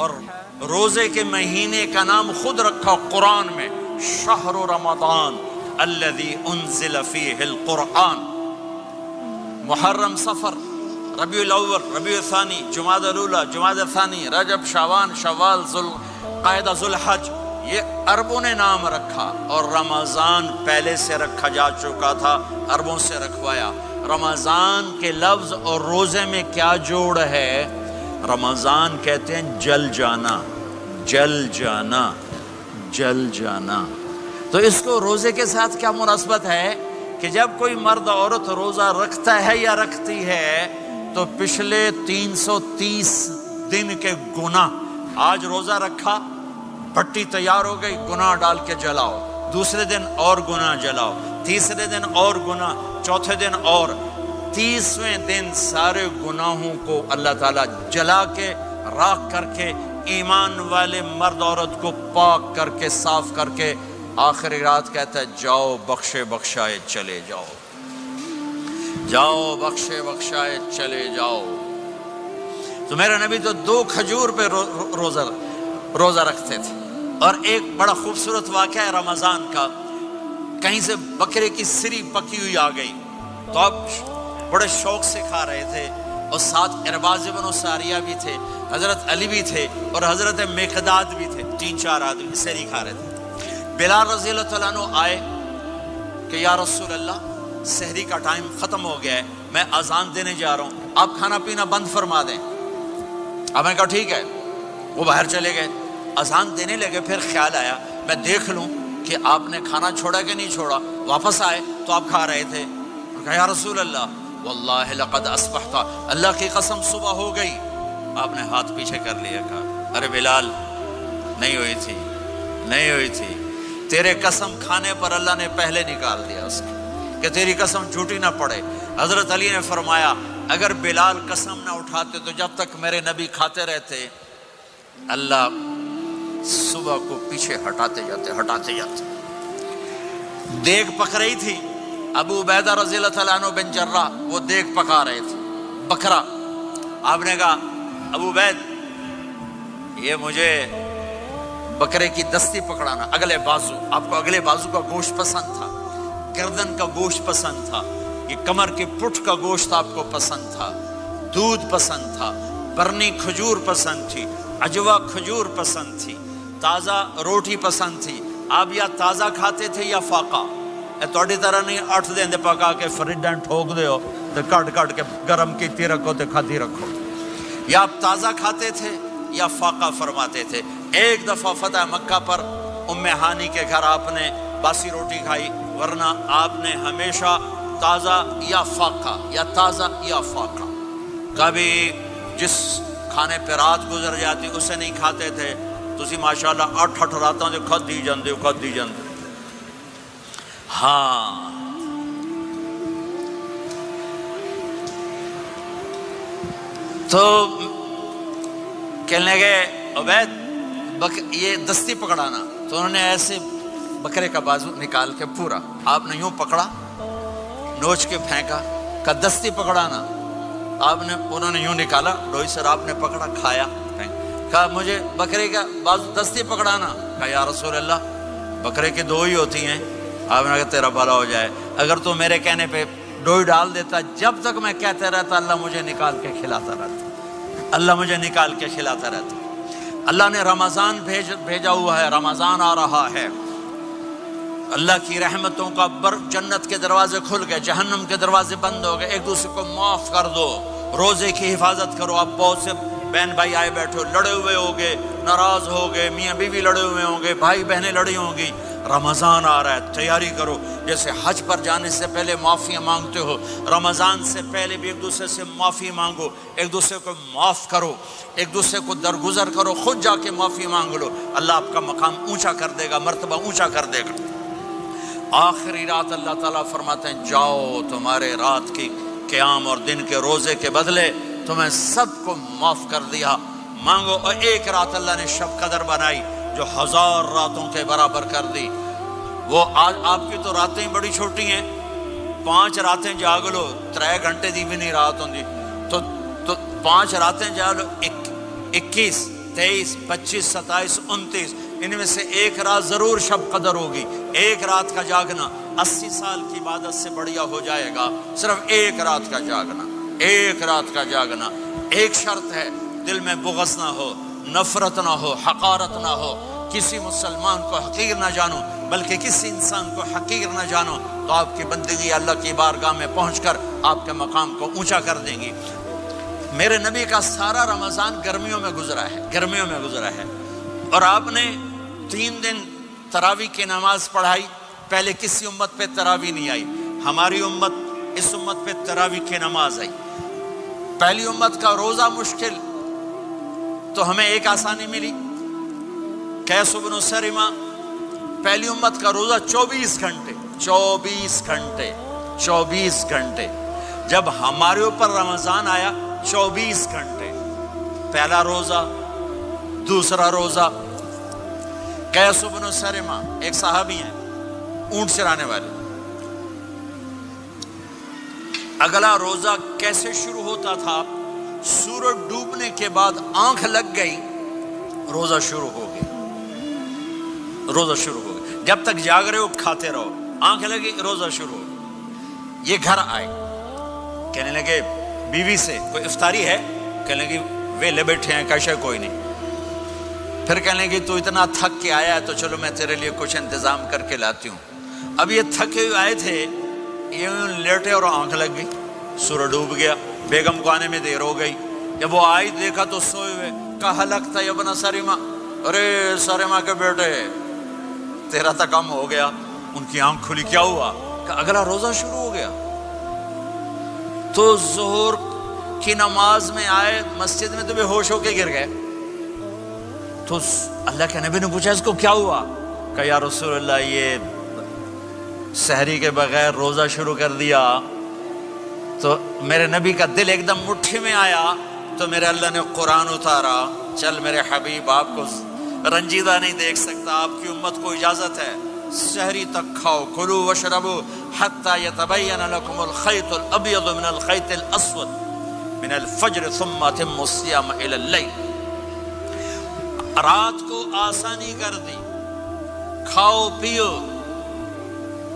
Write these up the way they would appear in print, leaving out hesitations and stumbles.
اور روزے کے مہینے کا نام خود رکھا قرآن میں، شہر رمضان الذی انزل فیہ القرآن۔ محرم، صفر، ربیع الاول، ربیع الثانی، جمادی الاولی، جمادی الثانی، رجب، شعبان، شوال، ذوالقعدہ، ذوالحج، یہ عربوں نے نام رکھا، اور رمضان پہلے سے رکھا جا چکا تھا، عربوں سے رکھوایا۔ رمضان کے لفظ اور روزے میں کیا جوڑ ہے؟ رمضان کہتے ہیں جل جانا، جل جانا، جل جانا۔ تو اس کو روزے کے ساتھ کیا مناسبت ہے کہ جب کوئی مرد عورت روزہ رکھتا ہے یا رکھتی ہے تو پچھلے 330 دن کے گناہ، آج روزہ رکھا، پٹی تیار ہو گئی، گناہ ڈال کے جلاؤ، دوسرے دن اور گناہ جلاؤ، تیسرے دن اور گناہ، چوتھے دن اور، 30ویں دن سارے گناہوں کو اللہ تعالیٰ جلا کے، راکھ کر کے، ایمان والے مرد عورت کو پاک کر کے، صاف کر کے، آخری رات کہتا ہے جاؤ بخشے بخشائے چلے جاؤ، جاؤ بخشے بخشائے چلے جاؤ۔ تو میرا نبی تو 2 کھجور پہ روزہ رکھتے تھے۔ اور ایک بڑا خوبصورت واقعہ ہے رمضان کا، کہیں سے بکرے کی سری پکی ہوئی آ گئی تو آپ بڑے شوق سے کھا رہے تھے، اور ساتھ ارباز بن ساریہ بھی تھے، حضرت علی بھی تھے، اور حضرت مقداد بھی تھے، 3-4 آدمی سری کھا رہے تھے۔ بلال رضی اللہ تعالیٰ عنہ آئے کہ یا رسول اللہ سحری کا ٹائم ختم ہو گیا ہے، میں اذان دینے جا رہا ہوں، آپ کھانا پینا بند فرما دیں۔ اب میں کہا ٹھیک ہے، وہ باہر چلے گئے، اذان دینے لگے، پھر خیال آیا میں دیکھ لوں کہ آپ نے کھانا چھوڑا کہ نہیں چھوڑا، واپس آئے تو آپ کھا رہے تھے۔ کہا یا رسول اللہ واللہ لقد اصبحت، اللہ کی قسم صبح ہو گئی۔ آپ نے ہاتھ پیچھے کر لیا، کہا ارے بلال نہیں ہوئی تھی، نہیں ہوئی تھی، تیرے قسم کھانے پر اللہ نے پہلے نکال دیا اس کی، کہ تیری قسم جھوٹی نہ پڑے۔ حضرت علی نے فرمایا اگر بلال قسم نہ اٹھاتے تو جب تک میرے نبی کھاتے رہتے اللہ صبح کو پیچھے ہٹاتے جاتے۔ دیگ پک رہی تھی، ابو عبیدہ رضی اللہ تعالیٰ عنہ بن جراح وہ دیگ پکا رہے تھے، بکرا۔ آپ نے کہا ابو عبید یہ مجھے بکرے کی دستی پکڑانا، اگلے بازو، آپ کو اگلے بازو کا گوشت پسند تھا، گردن کا گوشت پسند تھا، یہ کمر کے پٹھ کا گوشت آپ کو پسند تھا، دودھ پسند تھا، برنی کھجور پسند تھی، عجوا کھجور پسند تھی، تازہ روٹی پسند تھی۔ آپ یا تازہ کھاتے تھے یا فاقہ، توڑی طرح نہیں 8 دن دے پکا کے فریڈن ٹھوک دے ہو تو کٹ کے گرم کیتی رکھو تو کھاتی رکھو، یا آپ تازہ کھاتے تھے یا فاقہ فرماتے تھے۔ ایک دفعہ فتح مکہ پر ام ہانی کے گھر آپ نے باسی روٹی کھائی، ورنہ آپ نے ہمیشہ تازہ یا فاقہ، یا تازہ یا فاقہ، کبھی جس کھانے پہ رات گزر جاتی اسے نہیں کھاتے تھے۔ تسی ماشاءاللہ 8 راتوں سے کھدی جاندے۔ ہاں تو کہنے لگے عبید یہ دستی پکڑانا، تو انہوں نے ایسے بکرے کا بازو نکال کے پورا آپ نے یوں پکڑا، نوچ کے پھینکا، کہا دستی پکڑانا، انہوں نے یوں نکالا، ڈوئی سر آپ نے پکڑا، کھایا، کہا مجھے بکرے کا بازو دستی پکڑانا، کہا یا رسول اللہ بکرے کی 2 ہی ہوتی ہیں۔ آپ نے کہا تیرا بھلا ہو جائے، اگر تو میرے کہنے پہ ڈوئی ڈال دیتا، جب تک میں کہتے رہتا اللہ مجھے نکال کے کھلاتا رہتا، اللہ مجھے نکال کے کھلاتا رہتا۔ اللہ نے رمضان بھیجا ہوا ہے، رمضان آ رہا ہے، اللہ کی رحمتوں کا جنت کے دروازے کھل گئے، جہنم کے دروازے بند ہو گئے، ایک دوسرے کو معاف کر دو، روزے کی حفاظت کرو۔ آپ بہت سے بہن بھائی آئے بیٹھے ہو، لڑے ہوئے ہوگے، ناراض ہوگے، میاں بیوی لڑے ہوئے ہوں گے، بھائی بہنیں لڑی ہوں گی۔ رمضان آ رہا ہے، تیاری کرو، جیسے حج پر جانے سے پہلے معافیاں مانگتے ہو، رمضان سے پہلے بھی ایک دوسرے سے معافی مانگو، ایک دوسرے کو معاف کرو، ایک دوسرے کو درگزر کرو، خود جا کے معافی مانگ لو، اللہ آپ کا مقام اونچا کر دے گا، مرتبہ اونچا کر دے گا۔ آخری رات اللہ تعالیٰ فرماتے ہیں جاؤ، تمہارے رات کی قیام اور دن کے روزے کے بدلے تمہیں سب کو معاف کر دیا، مانگو۔ اور ایک رات اللہ نے شب قدر بنائی جو 1000 راتوں کے برابر کر دی۔ وہ آج آپ کی تو راتیں بڑی چھوٹی ہیں، 5 راتیں جاگ لو، 3 گھنٹے دی بھی نہیں رات ہوندی، تو 5 راتیں جاگ لو، 21 23, 25, 27, 29 ان میں سے ایک رات ضرور شب قدر ہوگی. ایک رات کا جاگنا 80 سال کی عبادت سے بڑھیا ہو جائے گا. صرف ایک رات کا جاگنا، ایک رات کا جاگنا. ایک شرط ہے، دل میں بغض نہ ہو، نفرت نہ ہو، حقارت نہ ہو. کسی مسلمان کو حقیر نہ جانو، بلکہ کسی انسان کو حقیر نہ جانو، تو آپ کی بندگی اللہ کی بارگاہ میں پہنچ کر آپ کے مقام کو اونچا کر دیں گی. میرے نبی کا سارا رمضان گرمیوں میں گزرا ہے، گرمیوں میں گزرا ہے. اور آپ نے 3 دن تراویح کی نماز پڑھائی. پہلے کسی امت پہ تراویح نہیں آئی. ہماری امت، اس امت پہ تراویح کی نماز آئی. پہلی امت کا روزہ مشکل، تو ہمیں ایک آسانی ملی. قیس بن سرمہ، پہلی امت کا روزہ 24 گھنٹے 24 گھنٹے 24 گھنٹے. جب ہمارے اوپر رمضان آیا 24 گھنٹے. پہلا روزہ، دوسرا روزہ. قیس بن سرمہ ایک صحابی ہیں، اونٹ چرانے والے. اگلا روزہ کیسے شروع ہوتا تھا؟ سورج ڈوبنے کے بعد آنکھ لگ گئی، روزہ شروع ہو گیا. روزہ شروع ہو گیا. جب تک جاگ رہے ہو کھاتے رہو. آنکھ لگی، روزہ شروع ہو گیا. یہ گھر آئے، کہنے لگے بیوی سے، کوئی افطاری ہے؟ کہنے لگے ویلے بیٹھے ہیں، کیسے کوئی نہیں. پھر کہنے لگے تو اتنا تھک کے آیا ہے تو چلو میں تیرے لیے کچھ انتظام کر کے لاتی ہوں. اب یہ تھکے ہوئے آئے تھے، یہ لیٹے اور آنکھ لگ گئی، سورج ڈوب گیا. بیگم کو آنے میں دیر ہو گئی. جب وہ آئی دیکھا تو سوئے ہوئے. کہا لگتا ہے ابن سرمہ، ارے سرمہ کے بیٹے تیرا تو کم ہو گیا. ان کی آنکھ کھلی، کیا ہوا؟ کہ اگلا روزہ شروع ہو گیا. تو ظہر کی نماز میں آئے مسجد میں تو بے ہوش ہو کے گر گئے. تو اللہ کے نبی نے پوچھا اس کو کیا ہوا؟ کہ یا رسول اللہ یہ سحری کے بغیر روزہ شروع کر دیا. تو میرے نبی کا دل ایک دم مٹھی میں آیا. تو میرے اللہ نے قرآن اتارا، چل میرے حبیب آپ کو رنجیدہ نہیں دیکھ سکتا، آپ کی امت کو اجازت ہے سحری تک کھاؤ، کلوا واشربوا حتی یتبین لکم الخیط الابیض من الخیط الاسود من الفجر ثم اتموا الصیام الی اللیل. رات کو آسانی کر دی، کھاؤ پیو.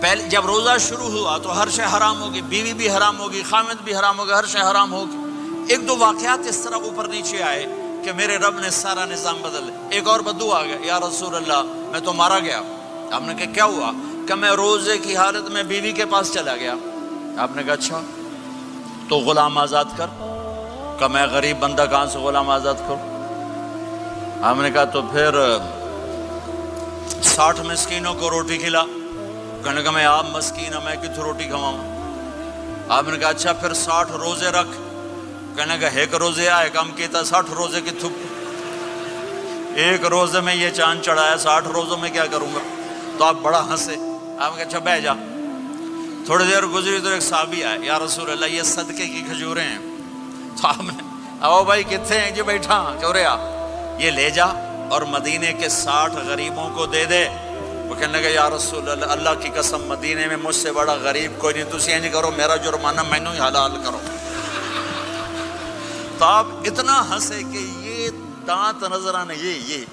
پہلے جب روزہ شروع ہوا تو ہر شے حرام ہوگی، بیوی بھی حرام ہوگی، خامد بھی حرام ہوگی، ہر شے حرام ہوگی. ایک دو واقعات اس طرح اوپر نیچے آئے کہ میرے رب نے سارا نظام بدل. ایک اور بدو آ گیا، یا رسول اللہ میں تو مارا گیا. آپ نے کہا کیا ہوا؟ کہ میں روزے کی حالت میں بیوی کے پاس چلا گیا. آپ نے کہا اچھا تو غلام آزاد کر. کہ میں غریب بندہ کہاں سے غلام آزاد کروں؟ آپ نے کہا تو پھر 60 مسکینوں کو روٹی کھلا. کہنے لگا میں آپ مسکین ہوں، میں کتوں روٹی کھواؤں؟ آپ نے کہا اچھا پھر 60 روزے رکھ. کہنے لگا ایک روزے آئے کم کیتا 60 روزے کی تھپ. ایک روزے میں یہ چاند چڑھایا، 60 روزوں میں کیا کروں گا؟ تو آپ بڑا ہنسے. آپ نے کہا اچھا بہ جا. تھوڑی دیر گزری تو ایک صحابی آئے، یا رسول اللہ یہ صدقے کی کھجوریں ہیں. تو آپ نے آؤ بھائی کتنے ہیں؟ جی بیٹھا چورے آ، یہ لے جا اور مدینے کے 60 غریبوں کو دے دے. وہ کہنے لگا یا رسول اللہ اللہ کی قسم مدینے میں مجھ سے بڑا غریب کوئی نہیں، تسی انج کرو میرا جرمانہ مینوں ہی حلال کرو. تو آپ اتنا ہنسے کہ یہ دانت نظر آنے،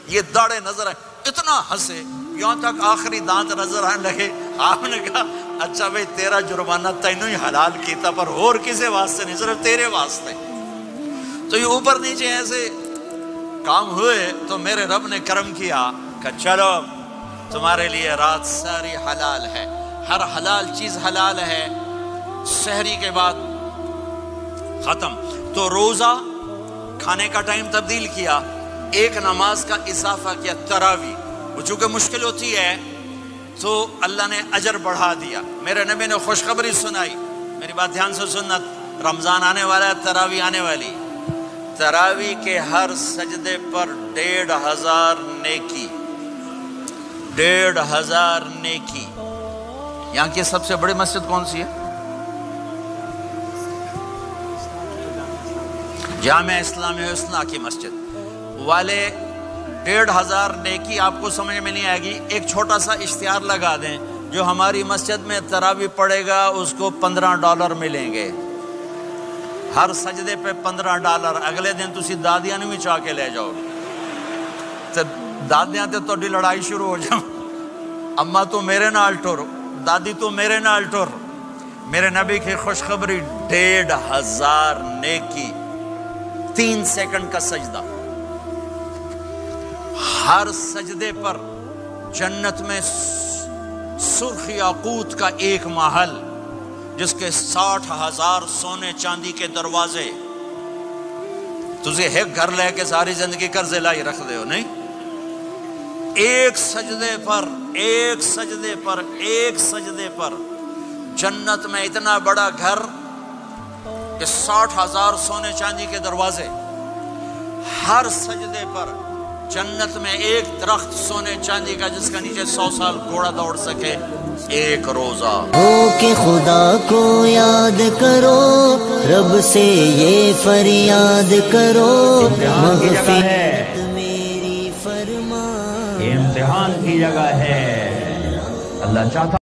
یہ داڑے نظر آئے. اتنا ہنسے یہاں تک آخری دانت نظر آنے لگے. آپ نے کہا اچھا بھائی تیرا جرمانہ تینوں ہی حلال کیتا، پر اور کسی واسطے نہیں، صرف تیرے واسطے. تو یہ اوپر نیچے ایسے کام ہوئے تو میرے رب نے کرم کیا کہ چلو تمہارے لیے رات ساری حلال ہے، ہر حلال چیز حلال ہے. سحری کے بعد ختم. تو روزہ کھانے کا ٹائم تبدیل کیا، ایک نماز کا اضافہ کیا، تراویح. وہ چونکہ مشکل ہوتی ہے تو اللہ نے اجر بڑھا دیا. میرے نبی نے خوشخبری سنائی، میری بات دھیان سے سننا، رمضان آنے والا ہے، تراویح آنے والی. تراویح کے ہر سجدے پر 1500 نیکی، 1500 نیکی. یہاں کی سب سے بڑی مسجد کون سی ہے؟ جامع اسلامی حسنہ کی مسجد والے. 1500 نیکی آپ کو سمجھ میں نہیں آئے گی. ایک چھوٹا سا اشتہار لگا دیں، جو ہماری مسجد میں تراویح پڑھے گا اس کو $15 ملیں گے. ہر سجدے پہ $15. اگلے دن تسی دادیاں بھی چاہ کے لے جاؤ گے. دادیاں تے تہاڈی لڑائی شروع ہو جاؤ، اما تو میرے نال ٹر، دادی تو میرے نال ٹر۔ میرے نبی کی خوشخبری 1500 نیکی، 3 سیکنڈ کا سجدہ، ہر سجدے پر جنت میں سرخ یاقوت کا ایک محل جس کے 60,000 سونے چاندی کے دروازے۔ تجھے ایک گھر لے کے ساری زندگی قرضے لائی رکھ دے ہو نہیں، ایک سجدے پر ایک سجدے پر ایک سجدے پر جنت میں اتنا بڑا گھر کہ 60,000 سونے چاندی کے دروازے، ہر سجدے پر جنت میں ایک درخت سونے چاندی کا جس کا نیچے 100 سال گھوڑا دوڑ سکے، ایک روزہ ہو کہ خدا کو یاد کرو، رب سے یہ فریاد کرو، مغفرت میری فرما۔ یہ امتحان کی جگہ ہے، اللہ چاہتا